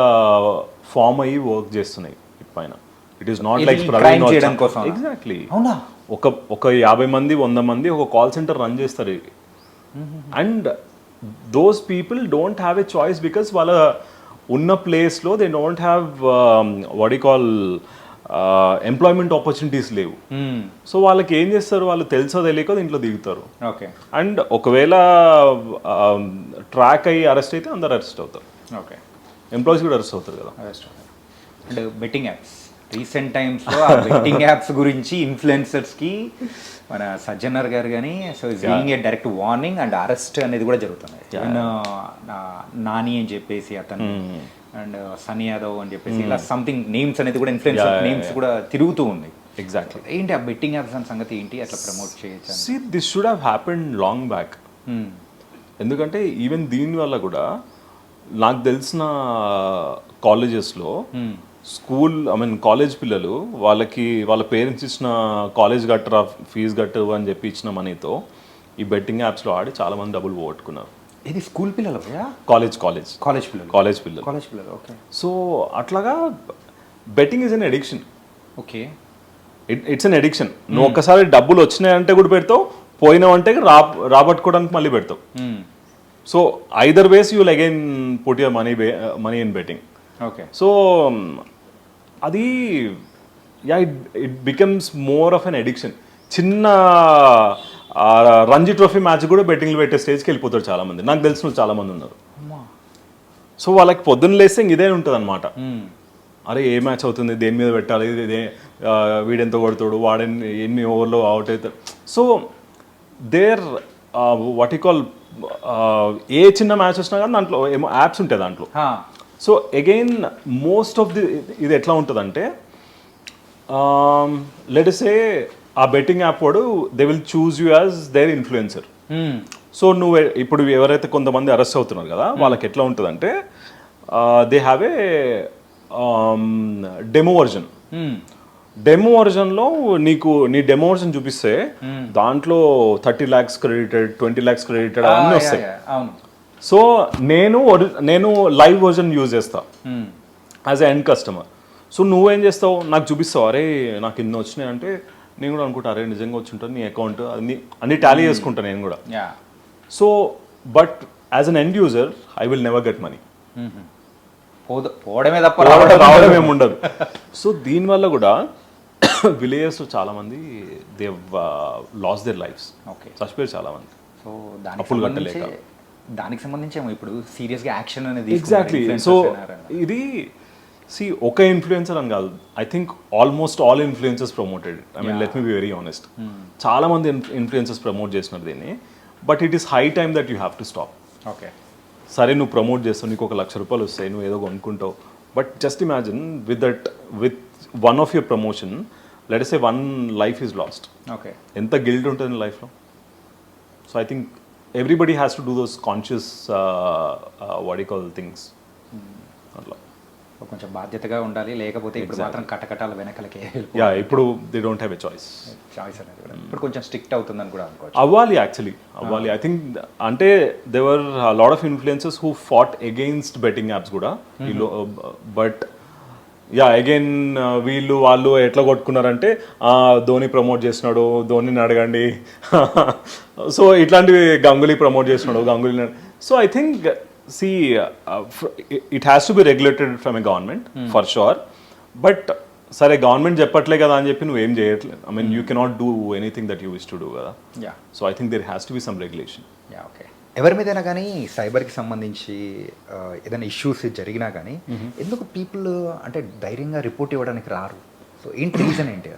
ఫామ్ అయ్యి వర్క్ చేస్తున్నాయి పైన. It is not like crime చేయడం కోసం. ఎగ్జాక్ట్లీ. అవునా? ఒక 50 మంది 100 మంది ఒక కాల్ సెంటర్ రన్ చేస్తారు. And those people don't have a choice because వాళ్ళ ఉన్న ప్లేస్లో they don't have what you call employment opportunities లేవు. సో వాళ్ళకి ఏం చేస్తారు, వాళ్ళు తెలుసో తెలియకో దీంట్లో దిగుతారు. ఓకే. అండ్ ఒకవేళ ట్రాక్ అయ్యి అరెస్ట్ అయితే అందరు అరెస్ట్ అవుతారు. ఓకే, ఎంప్లాయీస్ కూడా అరెస్ట్ అవుతారు కదా. అండ్ బెట్టింగ్ యాప్స్ రీసెంట్ టైమ్స్లో ఆ బెట్టింగ్ యాప్స్ గురించి ఇన్ఫ్లుయెన్సర్స్కి మన సజ్జనర్ గారు కానీ so giving a direct warning and arrest అనేది కూడా జరుగుతుంది. నాని అని చెప్పేసి అతను అండ్ సనీ యాదవ్ అని చెప్పేసి ఇలా సంథింగ్ నేమ్స్ అనేది కూడా ఇన్ఫ్లుయెన్సర్ నేమ్స్ కూడా తిరుగుతూ ఉంది. ఎగ్జాక్ట్లీ. ఏంటి ఆ బెట్టింగ్ యాప్స్ అనే సంగతి ఏంటి, అట్లా ప్రమోట్ చేయొచ్చు? See, this should have happened long back. ఎందుకంటే ఈవెన్ దీని వల్ల కూడా నాకు తెలిసిన కాలేజెస్లో స్కూల్ కాలేజ్ పిల్లలు వాళ్ళకి వాళ్ళ పేరెంట్స్ ఇచ్చిన కాలేజ్ కట్టరా ఫీజు కట్టు అని చెప్పి ఇచ్చిన మనీతో ఈ బెట్టింగ్ యాప్స్లో ఆడి చాలా మంది డబ్బులు పోగొట్టుకున్నారు. ఇది స్కూల్ పిల్లలు, కాలేజ్ పిల్లలు. ఓకే. సో అట్లాగా betting is an addiction. Okay, it's an addiction. నువ్వు ఒక్కసారి డబ్బులు వచ్చినాయంటే కూడా పెడతావు, పోయినావంటే రాబట్టుకోవడానికి మళ్ళీ పెడతావు. So either ways you will again put your money in betting. Okay. So అది it becomes more of an addiction. చిన్న రంజీ ట్రోఫీ మ్యాచ్ కూడా బెట్టింగ్లు పెట్టే స్టేజ్కి వెళ్ళిపోతారు చాలా మంది. నాకు తెలిసిన చాలా మంది ఉన్నారు. సో వాళ్ళకి పొద్దున్న లేస్తే ఇదే ఉంటుంది అనమాట. అరే ఏ మ్యాచ్ అవుతుంది, దేని మీద పెట్టాలి, వీడెంత కొడతాడు, ఎన్ని ఓవర్లో అవుట్ అవుతాడు. So there what you call a చిన్న మ్యాచ్ వచ్చినా కానీ దాంట్లో ఏమో యాప్స్ ఉంటాయి దాంట్లో. సో అగైన్ మోస్ట్ ఆఫ్ ఇది ఎట్లా ఉంటుందంటే లెట్ us say ఆ బెట్టింగ్ యాప్ వాడు they will choose you as their influencer. So నువ్వు ఇప్పుడు ఎవరైతే కొంతమంది అరెస్ట్ అవుతున్నారు కదా వాళ్ళకి ఎట్లా ఉంటుందంటే they have a demo version. Demo వర్జన్లో నీ డెమో వర్జన్ చూపిస్తే దాంట్లో 30 lakhs క్రెడిటెడ్, 20 lakhs క్రెడిటెడ్ అన్నీ వస్తాయి. సో నేను లైవ్ వర్జన్ యూజ్ చేస్తా as a end customer. So నువ్వేం చేస్తావు, నాకు చూపిస్తావు, అరే నాకు ఇన్ని వచ్చినాయి అంటే నేను కూడా అనుకుంటా అరే నిజంగా వచ్చి ఉంటుంది నీ అకౌంట్ అన్ని టాలీ చేసుకుంటాను నేను కూడా. So but as an end user I will never get money. పోవడమే తప్ప రావడం ఏమి ఉండదు. సో దీనివల్ల కూడా విలేజెస్ చాలా మంది దే లాస్ దేర్ లైఫ్స్. చచ్చిపోయారు చాలా మంది. సో అప్పులు కట్టలేక. దానికి సంబంధించి ఇప్పుడు సీరియస్గా యాక్షన్ అనేది ఎగ్జాక్ట్లీ. సో ఇది ఒక ఇన్ఫ్లుయెన్సర్ అని కాదు, I think almost all influencers promoted. I mean let me be very honest, చాలా మంది ఇన్ఫ్లుయెన్సర్స్ ప్రమోట్ చేసినారు దీన్ని. But it is high time that you have to stop. Okay, సరే నువ్వు ప్రమోట్ చేస్తావు, నీకు ₹1,00,000 వస్తాయి, నువ్వు ఏదో కొనుక్కుంటావు. But just imagine with one of your promotion let us say one life is lost. Okay, ఎంత గిల్ట్ ఉంటుంది లైఫ్లో. So I think everybody has to do those conscious what you call things. అట్లా కొంచెం బాధ్యతగా ఉండాలి, లేకపోతే ఇప్పుడు మాత్రం కటకటాల వెనకలకే ఇప్పుడు they don't have a choice అనేది కూడా ఇప్పుడు కొంచెం స్ట్రిక్ట్ అవుతుందని కూడా అనుకోవచ్చు. అవ్వాలి యాక్చువల్లీ, అవ్వాలి. ఐ థింక్ అంటే దేవర్ lot of influencers who fought against betting apps కూడా. బట్ అగైన్ వాళ్ళు ఎట్లా కొట్టుకున్నారంటే ధోని ప్రమోట్ చేస్తున్నాడు, ధోనిని అడగండి. సో ఇట్లాంటివి గంగులీ ప్రమోట్ చేస్తున్నాడు, Ganguly. So I think it has to be regulated from a government for sure. But సరే గవర్నమెంట్ చెప్పట్లే కదా అని చెప్పి నువ్వు ఏం చేయట్లేదు. I mean you cannot do anything that you wish to do కదా. So I think there has to be some regulation. Okay. ఎవరి మీదైనా కానీ సైబర్కి సంబంధించి ఏదైనా ఇష్యూస్ జరిగినా కానీ ఎందుకు పీపుల్ అంటే ధైర్యంగా రిపోర్ట్ ఇవ్వడానికి రారు? సో ఏంటి రీజన్ ఏంటి?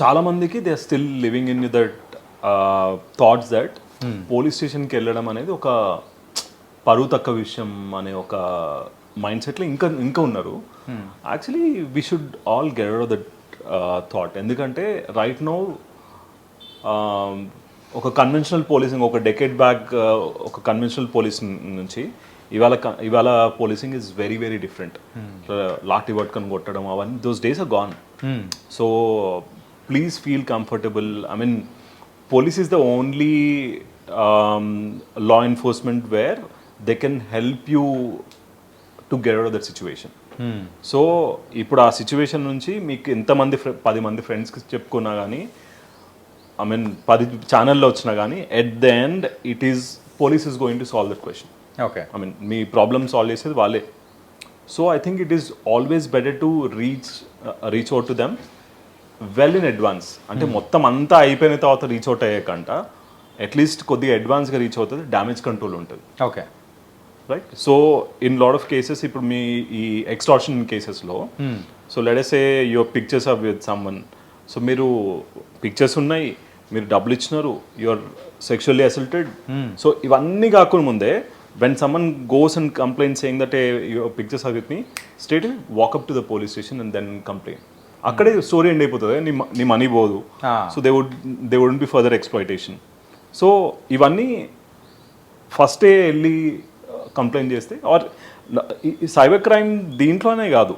చాలా మందికి they are still living in that thoughts that police స్టేషన్కి వెళ్ళడం అనేది ఒక పరువు తక్కువ విషయం అనే ఒక మైండ్ సెట్లో ఇంకా ఉన్నారు. Actually we should all get out of that thought. ఎందుకంటే రైట్ నౌ ఒక కన్వెన్షనల్ పోలీసింగ్, ఒక డెకేడ్ బ్యాక్ ఒక కన్వెన్షనల్ పోలీసింగ్ నుంచి ఇవాళ policing is very very different. Lathi పట్టుకొని కొట్టడం అవన్నీ those days are gone. So please feel comfortable. I mean police is the only law enforcement where they can help you to get out of that situation. So ఇప్పుడు ఆ situation నుంచి మీకు ఎంతమంది 10 మంది ఫ్రెండ్స్కి చెప్పుకున్నా కానీ, ఐ మీన్ 10 ఛానల్లో వచ్చినా కానీ, at the end it is police is going to solve that question. Okay, I mean me problem solve చేసేది వాళ్ళే. So I think it is always better to reach out to them well in advance. అంటే మొత్తం అంతా అయిపోయిన తర్వాత reach out అయ్యాకంట at least కొద్దిగా అడ్వాన్స్గా reach అవుతుంది, డ్యామేజ్ కంట్రోల్ ఉంటుంది. Okay, right. So in lot of cases ఇప్పుడు మీ ఈ ఎక్స్టార్షన్ కేసెస్లో, so let us say your pictures are with someone. So మీరు పిక్చర్స్ ఉన్నాయి, మీరు డబ్బులు ఇచ్చినారు, యువర్ సెక్షువల్లీ అసల్టెడ్. సో ఇవన్నీ కాకుండా ముందే when someone goes and complains saying that your pictures are with me, straight away walk up to the police station and then complain. అక్కడే story end అయిపోతుంది, నీ మనీ పోదు. So they wouldn't be further exploitation. So ఇవన్నీ ఫస్టే వెళ్ళి complaint చేస్తే, are cyber crime దీంట్లోనే కాదు,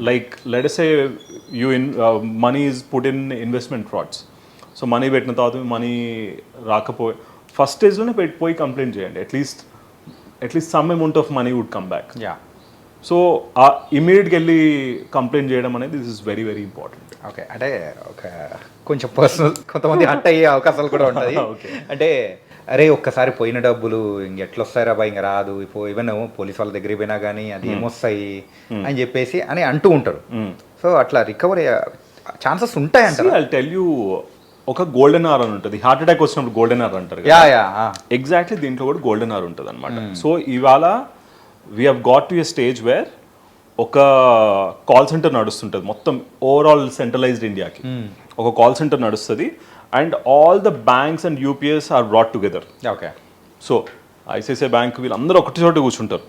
like let us say you money is put in investment frauds. So money పెట్టిన తర్వాత మనీ రాకపోయి ఫస్ట్ స్టేజ్లోనే పోయి కంప్లైంట్ చేయండి. At least some amount of money would come back. So ఇమీడియట్గా వెళ్ళి కంప్లైంట్ చేయడం అనేది this is very very important. Okay, అంటే ఒక కొంచెం పర్సనల్ కొంతమంది హర్ట్ అయ్యే అవకాశాలు కూడా ఉంటుంది. అంటే అరే ఒక్కసారి పోయిన డబ్బులు ఇంకెట్లొస్తాయి రా, ఇంకా రాదు, ఈవెన్ పోలీస్ వాళ్ళ దగ్గరికి పోయినా కానీ అది ఏమొస్తాయి అని చెప్పేసి అని అంటూ ఉంటారు. సో అట్లా రికవర్ అయ్యే ఛాన్సెస్ ఉంటాయి అంటారు. ఐ టెల్ యూ, ఒక గోల్డెన్ అవర్ అని ఉంటుంది. హార్ట్ అటాక్ వచ్చినప్పుడు గోల్డెన్ అవర్ అంటారు. ఎగ్జాక్ట్లీ దీంట్లో కూడా గోల్డెన్ అవర్ ఉంటుంది అనమాట. సో ఇవాళ we have got to a stage where ఒక కాల్ సెంటర్ నడుస్తుంటుంది మొత్తం ఓవరాల్ సెంట్రలైజ్డ్ ఇండియాకి. ఒక కాల్ సెంటర్ నడుస్తుంది and all the banks and UPS are brought together. Okay, so ICICI bank వీళ్ళందరూ ఒకటి చోట కూర్చుంటారు.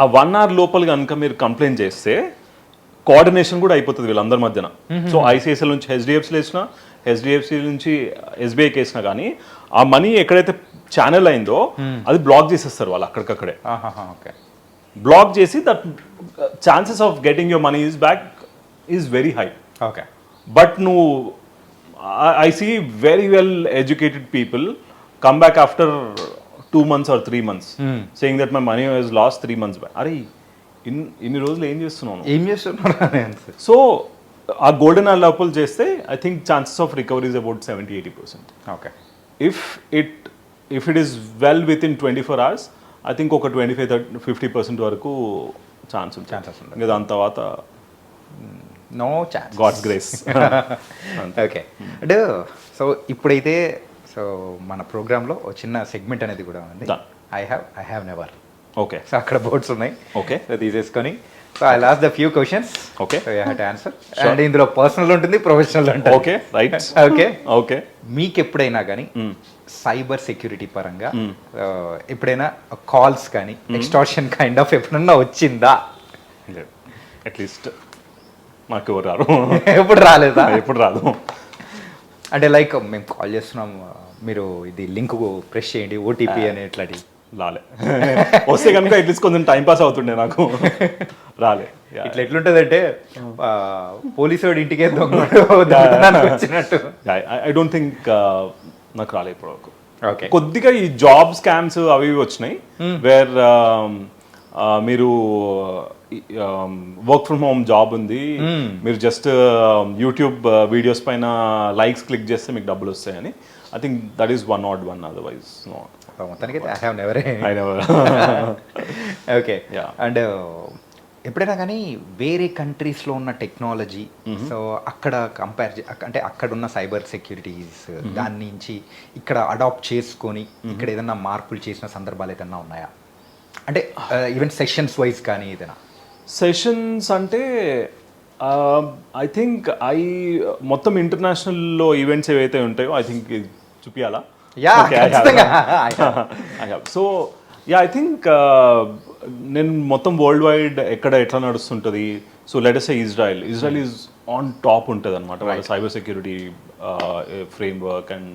ఆ 1 hour లోపల కనుక మీరు కంప్లైంట్ చేస్తే కోఆర్డినేషన్ కూడా అయిపోతుంది వీళ్ళందరి మధ్యన. సో ఐసిఐసిఐ నుంచి హెచ్డిఎఫ్సి వేసినా, హెచ్డిఎఫ్సి నుంచి ఎస్బీఐకి వేసినా కానీ ఆ మనీ ఎక్కడైతే ఛానల్ అయిందో అది బ్లాక్ చేసేస్తారు వాళ్ళు అక్కడికక్కడే. బ్లాక్ చేసి that chances of getting your money is back is very high. Okay, but నువ్వు I see very well educated people come back after 2 months or 3 months saying that my money was lost 3 months back. అరే ఇన్ని రోజులు ఏం చేస్తున్నాను? So ఆ golden hour లోపల చేస్తే I think chances of recovery is about 70-80%. Okay, if it is well with in 24 hours, I think ఒక 25-50% వరకు ఛాన్సెస్ ఉంటాయి. ఇంకా దాని తర్వాత no chance, god's grace. Okay, అంటే సో ఇప్పుడైతే సో మన ప్రోగ్రాంలో ఒక చిన్న సెగ్మెంట్ అనేది కూడా ఉంది, I have never. Okay, so అక్కడ బోర్డ్స్ ఉన్నాయి. ఓకే, తీసేసుకొని so I last the few questions. Okay, so you have to answer. And ఇందులో పర్సనల్ ఉంటుంది, ప్రొఫెషనల్ ఉంటుంది. Okay, right. Okay, okay. మీకు ఎప్పుడైనా కానీ సైబర్ సెక్యూరిటీ పరంగా ఎప్పుడైనా కాల్స్ కానీ ఎక్స్టార్షన్ కైండ్ ఆఫ్ ఎప్పుడన్నా వచ్చిందా? అట్లీస్ట్ మాకు ఎవరు రారు. ఎప్పుడు రాలేదా? ఎప్పుడు రాదు. అంటే లైక్ మేము కాల్ చేస్తున్నాం, మీరు ఇది లింక్ ప్రెస్ చేయండి, ఓటీపీ అని ఇట్లాంటి రాలే. వస్తే కనుక అట్లీస్ట్ కొంచెం టైం పాస్ అవుతుండే, నాకు రాలే. ఇట్లా ఎట్లుంటుంది అంటే పోలీసు వాడు ఇంటికే వచ్చినట్టు. ఐ డోంట్ థింక్ నాకు రాలే ఇప్పుడు వరకు. ఓకే, కొద్దిగా ఈ జాబ్ స్కామ్స్ అవి వచ్చినాయి వేర్ మీరు వర్క్ ఫ్రమ్ హోమ్ జాబ్ ఉంది, మీరు జస్ట్ యూట్యూబ్ వీడియోస్ పైన లైక్స్ క్లిక్ చేస్తే మీకు డబ్బులు వస్తాయని. I think that is 101, otherwise no. మొత్తానికి I have never. Okay, and ఎప్పుడైనా కానీ వేరే కంట్రీస్లో ఉన్న టెక్నాలజీ సో అక్కడ అంటే అక్కడ ఉన్న సైబర్ సెక్యూరిటీస్ దాని నుంచి ఇక్కడ అడాప్ట్ చేసుకొని ఇక్కడ ఏదైనా మార్పులు చేసిన సందర్భాలు ఏదైనా ఉన్నాయా? అంటే ఈవెన్ సెషన్స్ వైజ్ కానీ ఏదైనా సెషన్స్ అంటే ఐ థింక్ మొత్తం ఇంటర్నేషనల్లో ఈవెంట్స్ ఏవైతే ఉంటాయో ఐ థింక్ చూపియాలా? సో యా ఐ థింక్ నేను మొత్తం వరల్డ్ వైడ్ ఎట్లా నడుస్తుంటుంది. So let say Israel is on top ఉంటుంది అనమాట వాళ్ళ cyber security framework and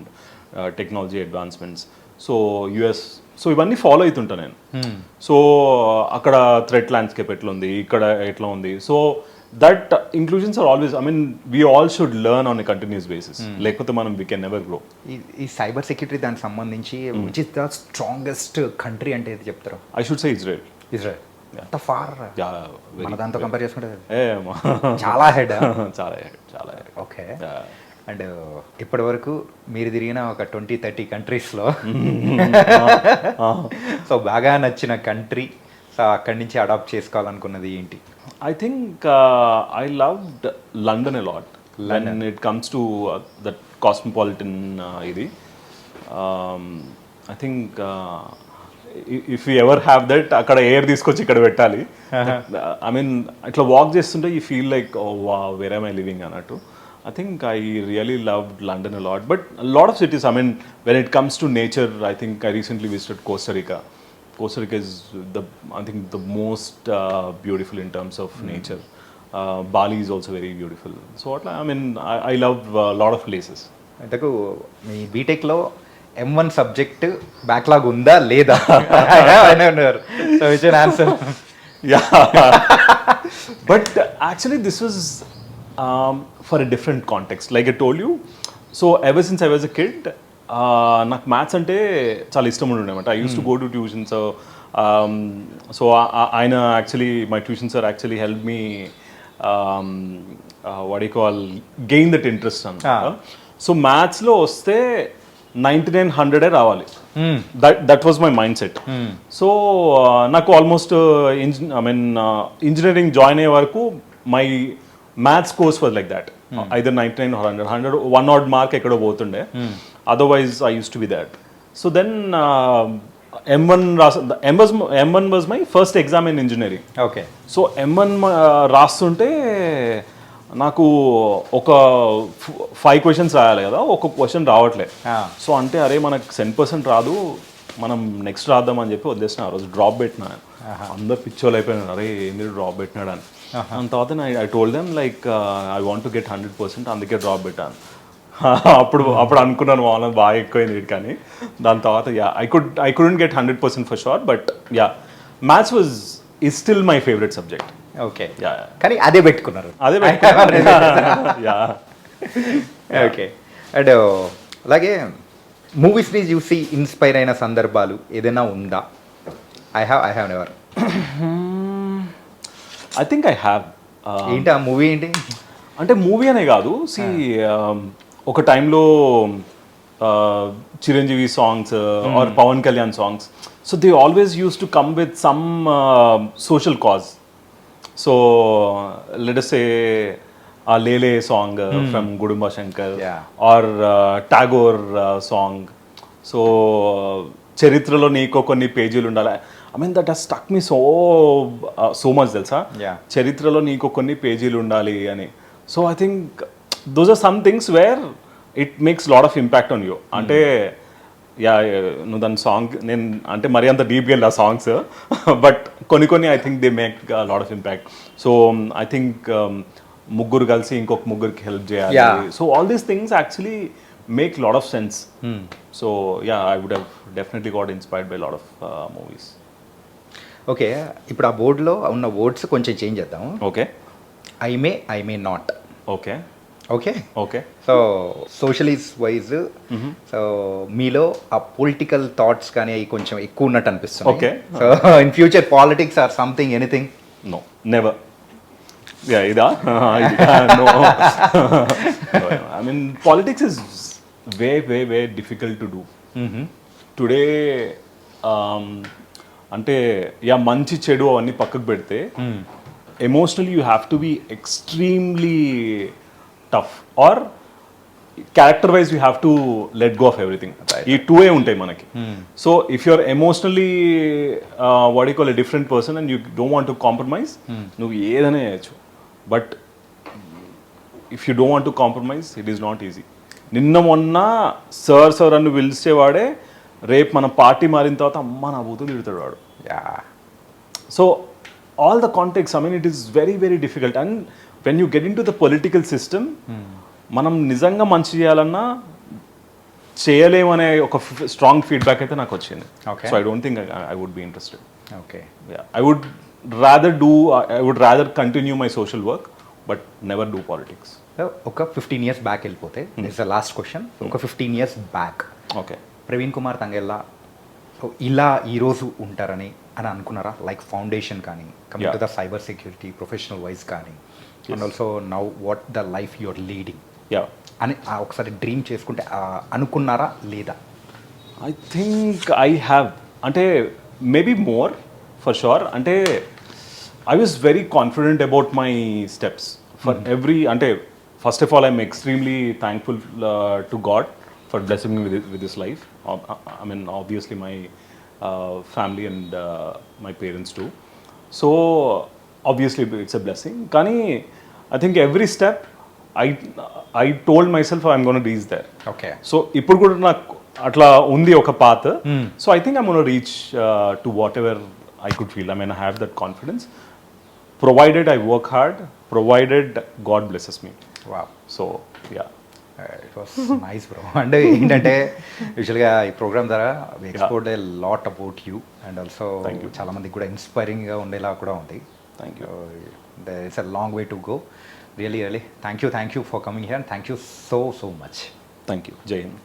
technology advancements. So US so ఇవన్నీ ఫాలో అవుతుంటా నేను. సో అక్కడ థ్రెట్ ల్యాండ్స్కేప్ ఎట్లా ఉంది, ఇక్కడ ఎట్లా ఉంది. So that inclusions are always I mean we all should learn on a continuous basis, లేకపోతే మనం వీ కెన్ నెవర్ గ్రో. ఈ సైబర్ సెక్యూరిటీ దానికి సంబంధించి which is the strongest country అంటే ఏది చెప్తారు? I should say Israel. అంత ఫార్ మన దాంతో కంపేర్ చేసుకుంటే చాలా హెడ్ చాలా హెడ్. ఓకే. అండ్ ఇప్పటి వరకు మీరు తిరిగిన ఒక 20-30 కంట్రీస్లో సో బాగా నచ్చిన కంట్రీ, సో అక్కడి నుంచి అడాప్ట్ చేసుకోవాలనుకున్నది ఏంటి? I think I loved London a lot when it comes to that cosmopolitan idi. I think if we ever have that, akkada air తీసుకొచ్చి ఇక్కడ పెట్టాలి. I mean ఇట్లా వాక్ చేస్తుంటే you feel like oh wow where am I living అన్నట్టు. I think I really loved London a lot, but a lot of cities, I mean when it comes to nature, I think I recently visited Costa Rica. Costa Rica is I think the most beautiful in terms of nature. Bali is also very beautiful. So I mean I love a lot of places. అంతకు మీ బీటెక్లో M1 subject backlog ఉందా లేదా? So which an answer? Yeah. But actually this was for a different context. Like I told you, so ever since I was a kid, నాకు maths అంటే చాలా ఇష్టం ఉండే అనమాట. I use to go to tuition. So ఆయన actually my tuition sir actually help me what you call gain that interest అనమాట. So మ్యాథ్స్లో వస్తే 99-100 రావాలి. That was my mind set. So నాకు almost I mean engineering join అయ్యే వరకు my maths course was like that, either 99 or 100 1 odd mark ekkado potunde. Otherwise I used to be that. So then M1 was my first exam in engineering. Okay. So M1 రాస్తుంటే నాకు ఒక 5 questions రాయాలి కదా, ఒక question రావట్లే. So అంటే అరే మనకు 10% రాదు, మనం నెక్స్ట్ రాద్దాం అని చెప్పి వదిలేసిన. ఆ రోజు డ్రాప్ పెట్టినా. అందరు పిచ్చోళ్ళు అయిపోయినారు, అరే ఏంటి డ్రాప్ పెట్టినాడు అని. దాని తర్వాత I told them like I want to get 100%, అందుకే డ్రాప్ పెట్టాను. అప్పుడు అనుకున్నాను వాళ్ళని బాగా ఎక్కువైంది వీటి. కానీ దాని తర్వాత I couldn't get 100% for sure, but yeah maths is still my favourite subject. Okay. కానీ అదే పెట్టుకున్నారు. Yeah okay. అండ్ అలాగే మూవీస్ని చూసి ఇన్స్పైర్ అయిన సందర్భాలు ఏదైనా ఉందా? I have never. I think I have. ఏంటి ఆ మూవీ ఏంటి? అంటే మూవీ అనే కాదు, సి ఒక టైంలో Chiranjeevi songs or Pawan Kalyan songs, so they always use to come with some social cause. So let us say ఆ లేలే song from Gudumba Shankar or Tagore song. So చరిత్రలో నీకో కొన్ని పేజీలు ఉండాలి. I mean that has stuck me so much తెలుసా, చరిత్రలో నీకు కొన్ని పేజీలు ఉండాలి అని. So I think those are some things where it makes lot of impact on you. అంటే యా నువ్వు దాని సాంగ్ నేను అంటే మరీ అంత డీప్గా వెళ్ళి ఆ సాంగ్స్, బట్ కొన్ని I think they make lot of impact. So I think ముగ్గురు కలిసి ఇంకొక ముగ్గురికి హెల్ప్ చేయాలి. So all these things actually make lot of sense. So yeah I would have definitely got inspired by lot of movies. Okay. ఇప్పుడు ఆ బోర్డులో ఉన్న words కొంచెం చేంజ్ చేద్దాం. Okay. I may not. Okay. Okay. Okay. So socialist wise so మీలో ఆ political thoughts కానీ అవి కొంచెం ఎక్కువ ఉన్నట్టు అనిపిస్తుంది. Okay. So in future politics or something anything? No, never. Yeah, ida? No. I mean, politics is very difficult to do. Today, అంటే yeah మంచి చెడు అవన్నీ పక్కకు పెడితే emotionally you have to be extremely tough, or character wise you have to let go of everything. ఈ two ఏ ఉంటాయి మనకి. So if you're emotionally what you call a different person and you don't want to compromise, నువ్వు ఏదైనా చేయొచ్చు. But if you don't want to compromise it is not easy. నిన్న మొన్న sir అని పిలిచేవాడే రేపు మన పార్టీ మారిన తర్వాత అమ్మ నా బూతులు తిడతాడు వాడు. So all the context, I mean it is very very difficult. And when you get in to the political system, మనం నిజంగా మంచి చేయాలన్నా చేయలేమనే ఒక స్ట్రాంగ్ ఫీడ్బ్యాక్ అయితే నాకు వచ్చింది. So I don't think I would be interested. Okay, I would rather continue my social work but never do politics. ఒక 15 years back వెళ్ళిపోతే, ఇట్స్ ద లాస్ట్ క్వశ్చన్. ఒక 15 years back okay, Praveen Kumar Thangella ఇలా ఈరోజు ఉంటారని అనుకున్నారా? లైక్ ఫౌండేషన్ కానీ, coming to the cyber security professional wise కానీ, and also now what the life you are leading అని ఒకసారి డ్రీమ్ చేసుకుంటే అనుకున్నారా లేదా? ఐ థింక్ ఐ హ్యావ్, అంటే మేబీ మోర్ ఫర్ షూర్. అంటే I was very confident about my steps for every, అంటే first of all I'm extremely thankful to God for blessing me with this life. I mean, obviously my family and my parents too. So obviously it's a blessing. Kani I think every step I told myself I'm going to reach there. Okay. So ఇప్పుడు కూడా నాకు అట్లా ఉంది ఒక path. So I think I'm going to reach to whatever I could feel. I mean, I have that confidence, provided I work hard, provided God blesses me. Wow. So yeah. It was nice bro. అంటే ఏంటంటే యూజువల్గా ఈ programme ద్వారా we explored a lot about you, and also చాలా మందికి కూడా ఇన్స్పైరింగ్గా ఉండేలా కూడా ఉంది. Thank you. It's a long way to go. Really thank you for coming here, and thank you so much. Thank you. Jai Hind.